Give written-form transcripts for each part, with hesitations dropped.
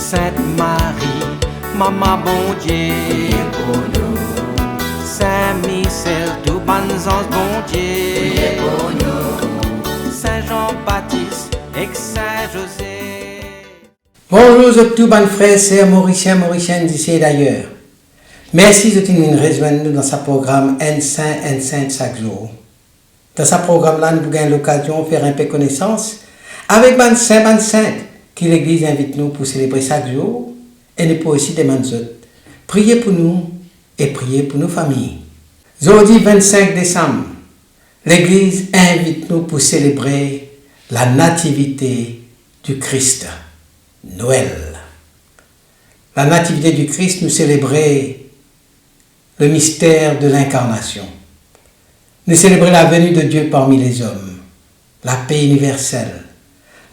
Sainte Marie, Maman bon Dieu, priez pour nous, Saint Michel, tout bon ange bon Dieu, priez pour nous, Saint Jean-Baptiste et Saint José. Bonjour à tous les frères et sœurs mauriciennes d'ici et d'ailleurs. Merci de nous rejoindre dans ce programme Un Saint chaque jour. Dans ce programme-là, nous avons l'occasion de faire un peu connaissance avec les saints que l'Église invite nous pour célébrer chaque jour et nous pouvons aussi demander autres. Priez pour nous et priez pour nos familles. Aujourd'hui 25 décembre, l'Église invite nous pour célébrer la nativité du Christ. Noël. La nativité du Christ, nous célébrons le mystère de l'incarnation. Nous célébrons la venue de Dieu parmi les hommes, la paix universelle,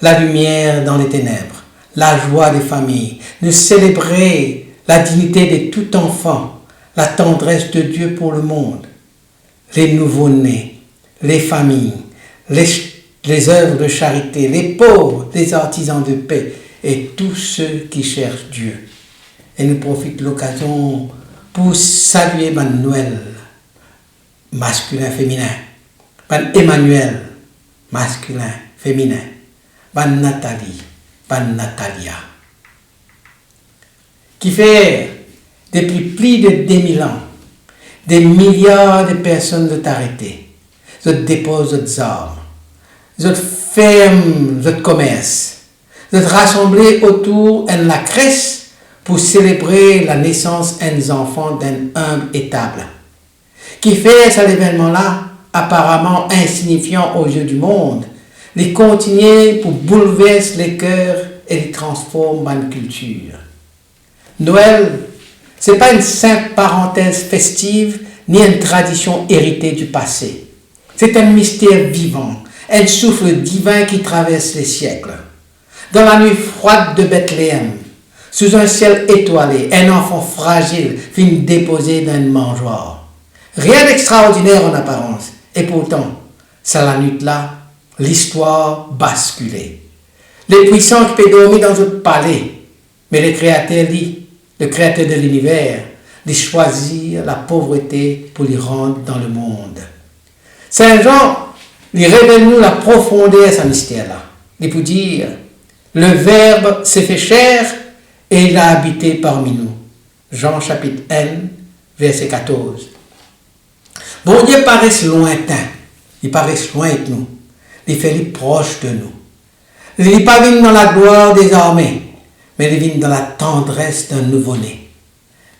la lumière dans les ténèbres, la joie des familles. Nous célébrons la dignité de tout enfant, la tendresse de Dieu pour le monde, les nouveau-nés, les familles, les œuvres de charité, les pauvres, les artisans de paix et tous ceux qui cherchent Dieu. Et nous profitons de l'occasion pour saluer Noël, masculin, féminin, Emmanuel, masculin, féminin, Nathalie, Natalia, qui fait depuis plus de 2000 ans, des milliards de personnes sont arrêtées, se déposent des armes, se ferment le commerce, se rassemblés autour de la crèche pour célébrer la naissance des enfants d'un humble étable, qui fait cet événement-là apparemment insignifiant aux yeux du monde, les continue pour bouleverser les cœurs et les transforme en culture. Noël, ce n'est pas une simple parenthèse festive ni une tradition héritée du passé. C'est un mystère vivant, un souffle divin qui traverse les siècles. Dans la nuit froide de Bethléem, sous un ciel étoilé, un enfant fragile finit déposé dans une mangeoire. Rien d'extraordinaire en apparence, et pourtant, c'est la nuit-là, l'histoire basculée. Les puissants qui peuvent dormir dans un palais, mais le Créateur de l'univers, de choisir la pauvreté pour les rendre dans le monde. Saint Jean, lui révèle-nous la profondeur de ce mystère-là. Il peut dire, le Verbe s'est fait chair et il a habité parmi nous. Jean chapitre 1, verset 14. Bon Dieu paraît lointain, il paraît loin de nous, il fait proche de nous. Il n'est pas venu dans la gloire des armées, mais il vient dans la tendresse d'un nouveau-né.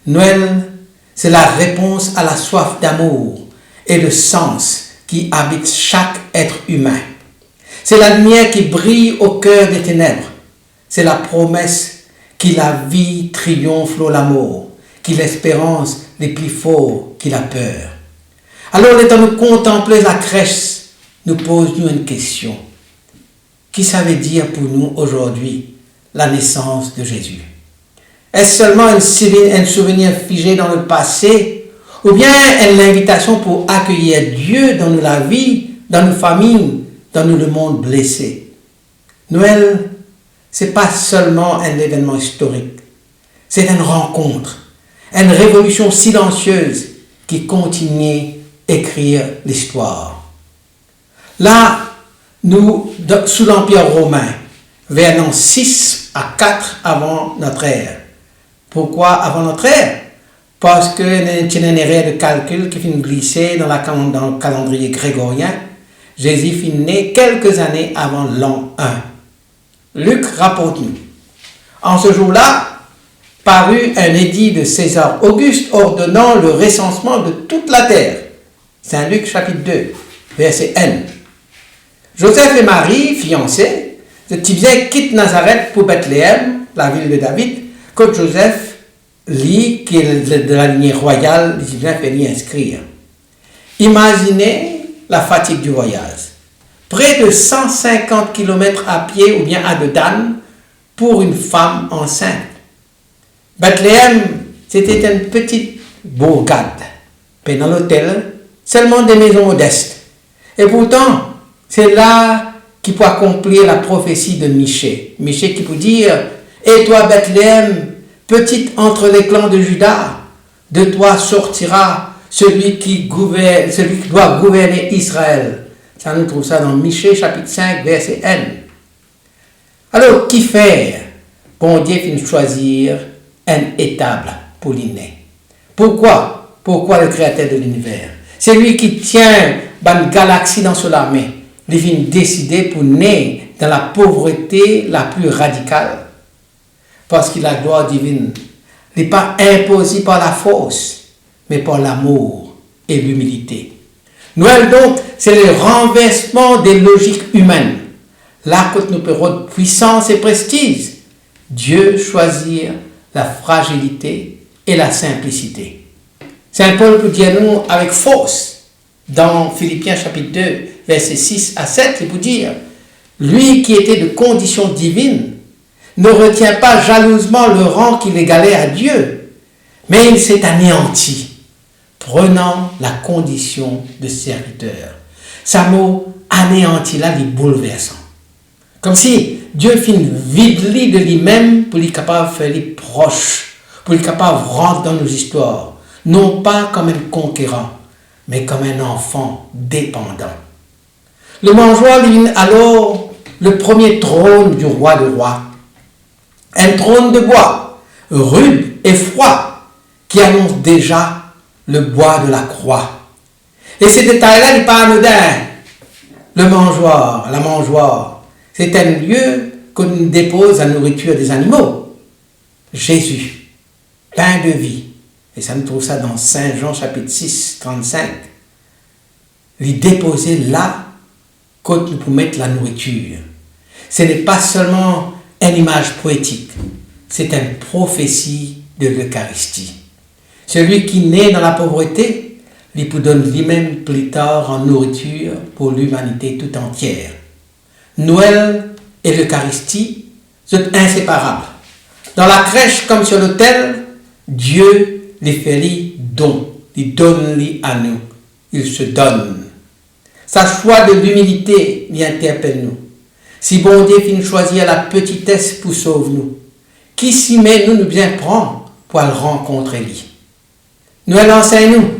Noël, c'est la réponse à la soif d'amour et de sens qui habite chaque être humain. C'est la lumière qui brille au cœur des ténèbres. C'est la promesse que la vie triomphe la mort, que l'espérance est plus fort que la peur. Alors, étant nous contempler la crèche, nous posons une question. Qui ça veut dire pour nous aujourd'hui la naissance de Jésus? Est-ce seulement un souvenir figé dans le passé ou bien une invitation pour accueillir Dieu dans la vie, dans nos familles, dans le monde blessé? Noël, ce n'est pas seulement un événement historique, c'est une rencontre, une révolution silencieuse qui continue d'écrire l'histoire. Là, nous, sous l'Empire romain, vers l'an 6 à 4 avant notre ère. Pourquoi avant notre ère? Parce que nous avons une erreur de calcul qui finit glisser dans le calendrier grégorien. Jésus finit né quelques années avant l'an 1. Luc rapporte-nous. En ce jour-là, parut un édit de César Auguste ordonnant le recensement de toute la terre. Saint Luc chapitre 2, verset 1. Joseph et Marie, fiancés, quittent Nazareth pour Bethléem, la ville de David, que Joseph lit, qui est de la lignée royale, les Tybiens fait y inscrire. Imaginez la fatigue du voyage. Près de 150 km à pied ou bien à dos d'âne pour une femme enceinte. Bethléem, c'était une petite bourgade. Mais dans l'hôtel, seulement des maisons modestes. Et pourtant, c'est là qu'il peut accomplir la prophétie de Michée. Michée qui peut dire Et toi, Bethléem, petite entre les clans de Juda, de toi sortira celui qui doit gouverner Israël. Ça, nous trouve ça dans Michée, chapitre 5, verset N. Alors, qui faire? Bon Dieu finit choisir un étable pour l'inné. Pourquoi? Pourquoi le créateur de l'univers? C'est lui qui tient une galaxie dans son main. Il vient décider pour naître dans la pauvreté la plus radicale. Parce qu'il a la gloire divine. Il n'est pas imposé par la force, mais par l'amour et l'humilité. Noël donc, c'est le renversement des logiques humaines. Là que nous perdons puissance et prestige, Dieu choisit la fragilité et la simplicité. Saint Paul peut dire nous avec force, dans Philippiens chapitre 2, versets 6 à 7, il peut dire, lui qui était de condition divine, ne retient pas jalousement le rang qu'il égalait à Dieu, mais il s'est anéanti, prenant la condition de serviteur. Ce mot anéanti là, il est bouleversant. Comme si Dieu fit vide de lui-même pour être capable de faire les proches, pour être capable de rentrer dans nos histoires, non pas comme un conquérant, mais comme un enfant dépendant. Le mangeoire devient alors le premier trône du roi de rois. Un trône de bois, rude et froid, qui annonce déjà le bois de la croix. Et ces détails-là n'est pas anodin. Le mangeoire, la mangeoire, c'est un lieu qu'on dépose la nourriture des animaux. Jésus, pain de vie. Et ça, nous trouve ça dans Saint Jean chapitre 6, 35. Il est déposé là, quand nous pouvons mettre la nourriture. Ce n'est pas seulement une image poétique, c'est une prophétie de l'Eucharistie. Celui qui naît dans la pauvreté, il peut donner lui-même plus tard en nourriture pour l'humanité tout entière. Noël et l'Eucharistie sont inséparables. Dans la crèche comme sur l'autel, Dieu les fait les dons, il donne les à nous, il se donne. Sa choix de l'humilité lui interpelle nous. Si bon Dieu finit choisir la petitesse pour sauver nous, qui s'y met nous bien prendre pour le rencontrer lui. Noël enseigne nous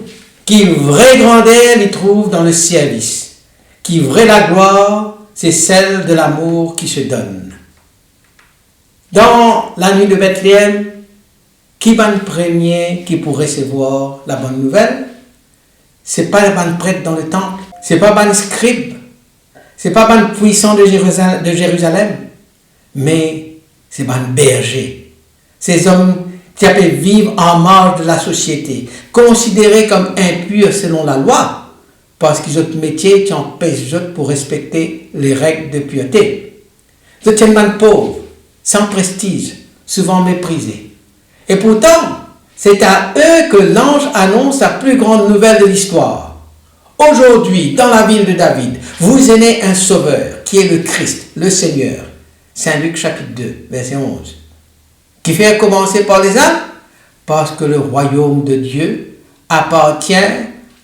qui vraie grandeur il trouve dans le service, qui vraie la gloire, c'est celle de l'amour qui se donne. Dans la nuit de Bethléem, qui va le premier qui pour recevoir la bonne nouvelle? C'est pas le bon prêtre dans le temple, c'est pas le bon scribe, c'est pas le puissant de Jérusalem, mais c'est le berger. Ces hommes qui appellent vivre en marge de la société, considérés comme impurs selon la loi, parce qu'ils ont un métier qui empêche les autres pour respecter les règles de pureté. C'est un man pauvre, sans prestige, souvent méprisé. Et pourtant, c'est à eux que l'ange annonce la plus grande nouvelle de l'histoire. Aujourd'hui, dans la ville de David, vous est né un sauveur, qui est le Christ, le Seigneur. Saint Luc chapitre 2, verset 11. Qui fait commencer par les âmes? Parce que le royaume de Dieu appartient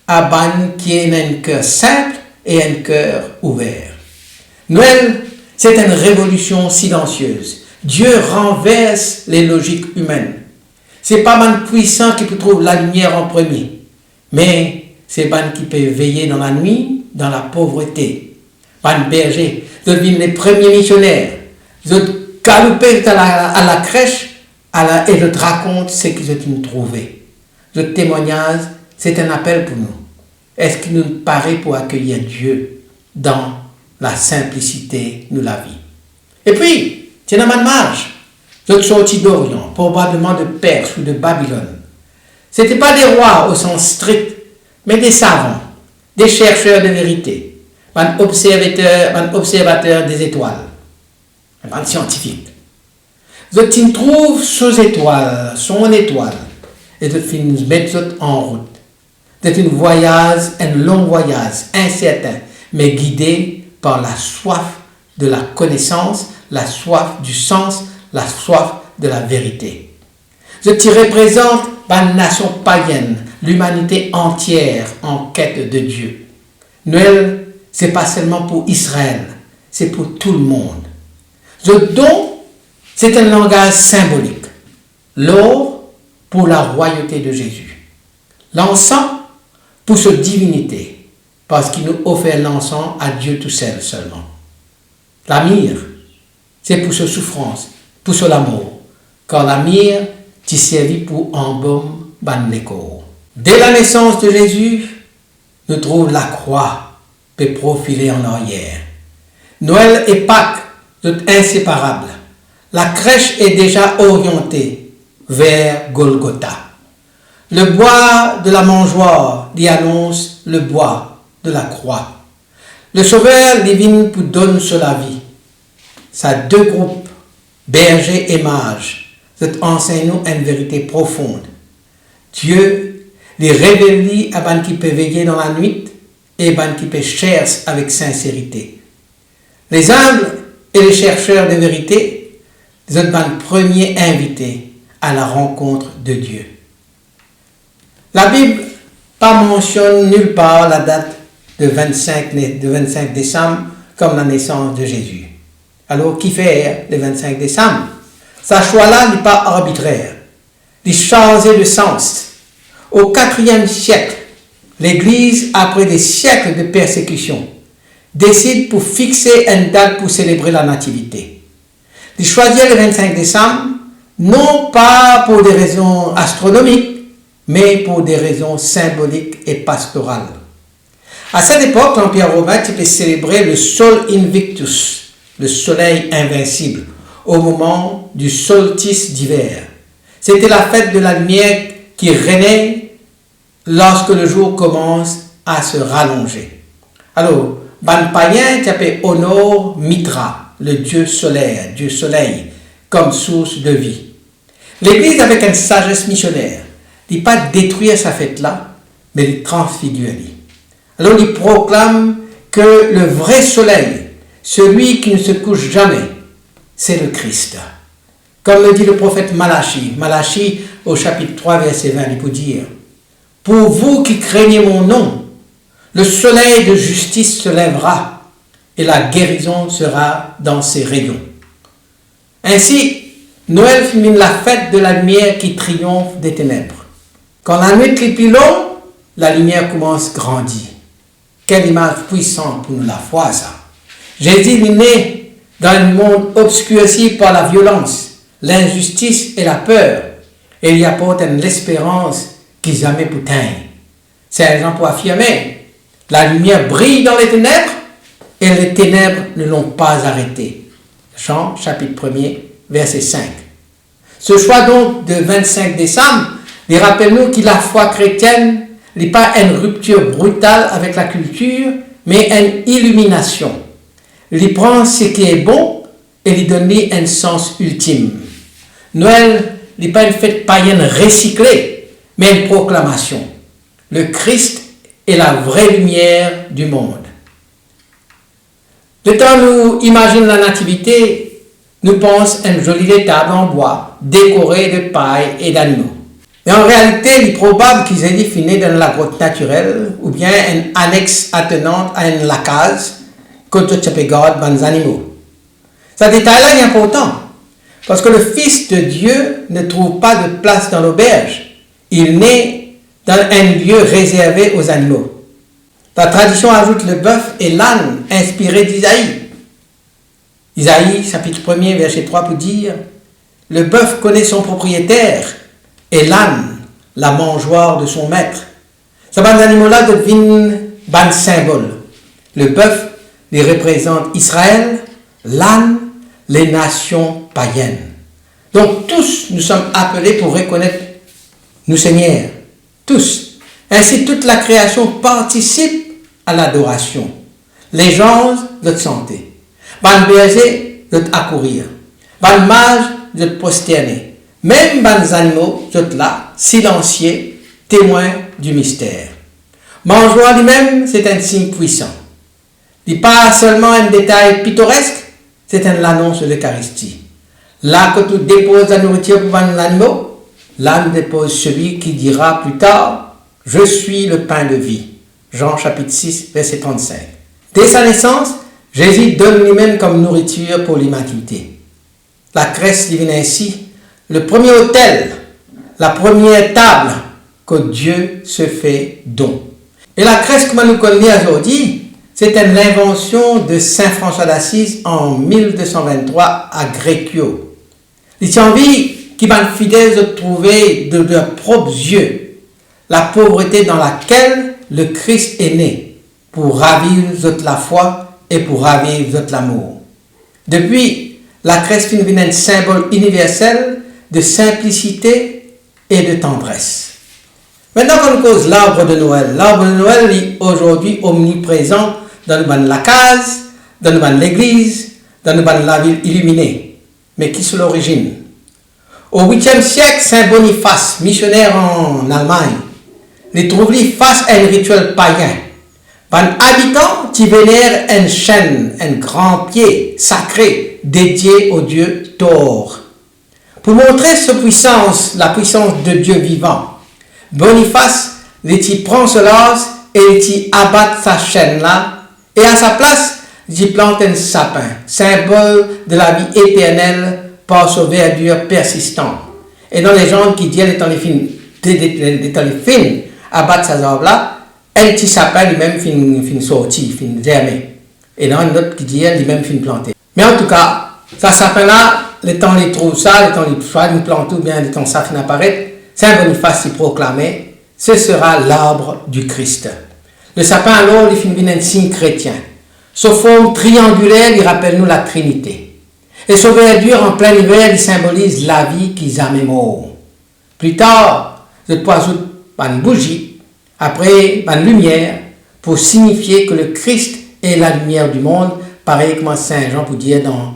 à ban qui a un cœur simple et un cœur ouvert. Noël, c'est une révolution silencieuse. Dieu renverse les logiques humaines. C'est pas ban puissant qui peut trouver la lumière en premier, mais c'est ban qui peut veiller dans la nuit, dans la pauvreté. Ban berger, deviennent les premiers missionnaires. Ils ont galopé à la crèche et je te raconte ce qu'ils ont trouvé. Ce témoignage, c'est un appel pour nous. Est-ce qu'il nous paraît pour accueillir Dieu dans la simplicité de la vie? Et puis, c'est un marge. Ils sont sortis d'Orient, probablement de Perse ou de Babylone. Ce n'étaient pas des rois au sens strict, mais des savants, des chercheurs de vérité, un observateur des étoiles, un scientifique. Ils trouvent son étoile, et ils mettent en route. C'est un long voyage, incertain, mais guidé par la soif de la connaissance, la soif du sens, la soif de la vérité. Ce qui représente la nation païenne, l'humanité entière en quête de Dieu. Noël, ce n'est pas seulement pour Israël, c'est pour tout le monde. Ce don C'est un langage symbolique. L'or pour la royauté de Jésus. L'encens pour sa divinité, parce qu'il nous offre l'encens à Dieu tout seul seulement. La myrrhe, c'est pour sa souffrance, pour son amour, car la myrrhe t'y servit pour embaume ban les corps. Dès la naissance de Jésus, nous trouvons la croix peut profiler en arrière. Noël et Pâques sont inséparables. La crèche est déjà orientée vers Golgotha. Le bois de la mangeoire y annonce le bois de la croix. Le Sauveur divine pour donner sur la vie. Ça deux groupes, bergers et mages, enseignent nous une vérité profonde. Dieu les révèle à ban qui peut veiller dans la nuit et ban qui peut chercher avec sincérité. Les humbles et les chercheurs de vérité sont ban premiers invités à la rencontre de Dieu. La Bible pas mentionne nulle part la date de 25 décembre comme la naissance de Jésus. Alors, qui fait le 25 décembre? Sa choix-là n'est pas arbitraire. Il change de sens. Au IVe siècle, l'Église, après des siècles de persécution, décide pour fixer une date pour célébrer la Nativité. Il choisit le 25 décembre, non pas pour des raisons astronomiques, mais pour des raisons symboliques et pastorales. À cette époque, l'Empire romain peut célébrer le Sol Invictus, le soleil invincible, au moment du solstice d'hiver. C'était la fête de la lumière qui régnait lorsque le jour commence à se rallonger. Alors, ban païen honore Mitra, le dieu solaire, dieu soleil, comme source de vie. L'Église, avec une sagesse missionnaire, ne dit pas détruire sa fête-là, mais il transfigure. Alors, il proclame que le vrai soleil, celui qui ne se couche jamais, c'est le Christ. Comme le dit le prophète Malachi, Malachi au chapitre 3, verset 20, il peut dire « Pour vous qui craignez mon nom, le soleil de justice se lèvera et la guérison sera dans ses rayons. » Ainsi, Noël termine la fête de la lumière qui triomphe des ténèbres. Quand la nuit est plus longue, la lumière commence à grandir. Quelle image puissante pour nous la foi, ça. Jésus est né dans un monde obscurci par la violence, l'injustice et la peur, et il apporte l'espérance qui jamais peut teindre. C'est Jean pour affirmer, la lumière brille dans les ténèbres, et les ténèbres ne l'ont pas arrêté. Jean, chapitre 1er, verset 5. Ce choix donc de 25 décembre, il rappelle-nous que la foi chrétienne n'est pas une rupture brutale avec la culture, mais une illumination. Il prend ce qui est bon et lui donne un sens ultime. Noël n'est pas une fête païenne recyclée, mais une proclamation. Le Christ est la vraie lumière du monde. Le temps nous imagine la nativité, nous pense à une jolie table en bois, décorée de paille et d'animaux. Mais en réalité, il est probable qu'ils aient défini dans la grotte naturelle ou bien une annexe attenante à une lacase que tu garder dans les animaux. Ce détail-là est important parce que le Fils de Dieu ne trouve pas de place dans l'auberge. Il naît dans un lieu réservé aux animaux. La tradition ajoute le bœuf et l'âne inspirés d'Isaïe. Isaïe, chapitre 1er, verset 3, pour dire « Le bœuf connaît son propriétaire et l'âne, la mangeoire de son maître. » Ces animaux-là deviennent un symbole. Le bœuf les représente Israël, l'âne, les nations païennes. Donc tous, nous sommes appelés pour reconnaître nos seigneurs. Tous. Ainsi, toute la création participe à l'adoration. Les gens, notre santé. Ban berger, notre accourir. Ban mage, notre prosterner. Même ban animaux, notre là, silencieux, témoins du mystère. Mangeoire lui-même, c'est un signe puissant. Il n'est pas seulement un détail pittoresque, c'est l'annonce de l'Eucharistie. Là que tu déposes la nourriture pour ban animaux, là nous dépose celui qui dira plus tard « Je suis le pain de vie ». Jean chapitre 6, verset 35. Dès sa naissance, Jésus donne lui-même comme nourriture pour l'humanité. La crèche divine ainsi, le premier autel, la première table que Dieu se fait don. Et la crèche, comme nous connaissons aujourd'hui, c'était l'invention de Saint François d'Assise en 1223 à Greccio. Il a envie qui va fidèles de trouver de leurs propres yeux la pauvreté dans laquelle le Christ est né pour ravir la foi et pour ravir l'amour. Depuis, la crèche devient un symbole universel de simplicité et de tendresse. Maintenant qu'on cause l'arbre de Noël est aujourd'hui omniprésent dans la case, dans l'église, dans la ville illuminée. Mais qui est l'origine? Au 8e siècle, Saint Boniface, missionnaire en Allemagne, les trouve face à un rituel païen. Un habitant qui vénère une chaîne, un grand pied sacré dédié au dieu Thor. Pour montrer sa puissance, la puissance de Dieu vivant, Boniface il prend cela et il abat sa chaîne là, et à sa place, il plante un sapin, symbole de la vie éternelle par sa verdure persistante. Et dans les gens qui disent les temps les fins, abattre ces arbres là, un petit sapin lui-même fin sorti, fin germé. Et dans un autre qui dit lui-même fin planté. Mais en tout cas, ce sapin là, le temps il trouve ça, le temps il soit une plante ou bien le temps ça fin apparaître, Saint Boniface y proclamait, ce sera l'arbre du Christ. Le sapin alors, il finit un signe chrétien. Sa forme triangulaire, il rappelle nous la Trinité. Et sa verdure en plein hiver, il symbolise la vie qui jamais mort. Plus tard, je peux ajouter une bougie, après une lumière, pour signifier que le Christ est la lumière du monde, pareil comme Saint Jean pour dire dans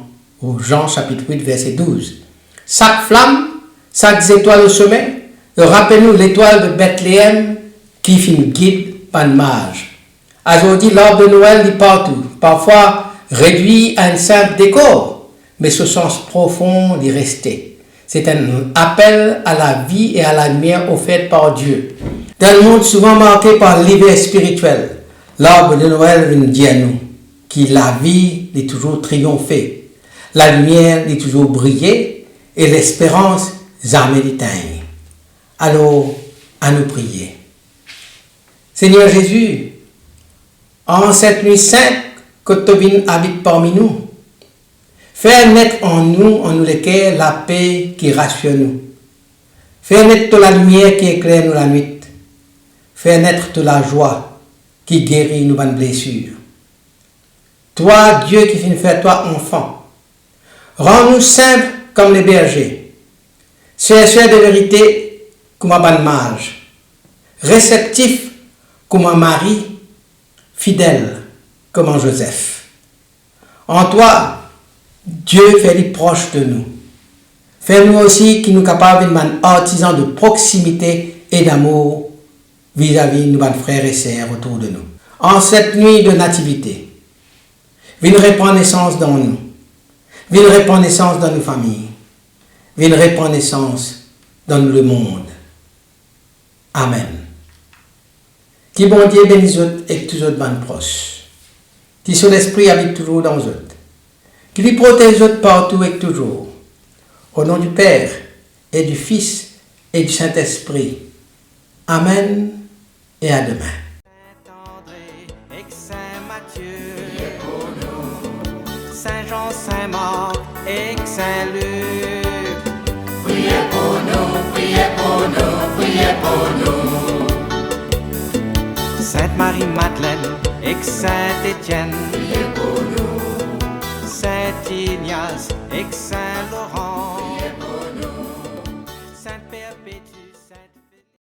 Jean chapitre 8, verset 12. Chaque flamme, chaque étoile au sommet, rappelle-nous l'étoile de Bethléem qui fait une guide par le mage. Aujourd'hui, l'arbre de Noël est partout, parfois réduit à un simple décor, mais ce sens profond d'y rester. C'est un appel à la vie et à la lumière offerte par Dieu. Dans le monde souvent marqué par l'hiver spirituel, l'arbre de Noël vient dire à nous que la vie est toujours triomphée, la lumière est toujours brillée et l'espérance jamais éteinte. Alors, à nous prier. Seigneur Jésus, en cette nuit sainte que Tobin habite parmi nous, fais naître en nous lesquels la paix qui rassure nous. Fais naître la lumière qui éclaire nous la nuit. Fais naître la joie qui guérit nos bonnes blessures. Toi, Dieu qui finit faire toi enfant, rends-nous simples comme les bergers, chercheurs de vérité comme un bon mage, réceptif comme un mari, fidèle comme un Joseph. En toi, Dieu fait proche de nous. Fais-nous aussi qui nous capables d'être artisans de proximité et d'amour vis-à-vis de nos frères et sœurs autour de nous. En cette nuit de nativité, viens répandre naissance dans nous, viens répandre naissance dans nos familles, viens répandre naissance dans le monde. Amen. Qui bon Dieu bénisse et tous autres bonnes proches. Qui son esprit habite toujours dans eux. Qui lui protège partout et toujours. Au nom du Père et du Fils et du Saint-Esprit. Amen et à demain. Saint-André et Saint Matthieu, priez pour nous. Saint Jean, Saint Marc et Saint Luc, priez pour nous, priez pour nous, priez pour nous. Sainte Marie-Madeleine et Saint Étienne, Priez pour nous, Saint Ignace et Saint Laurent.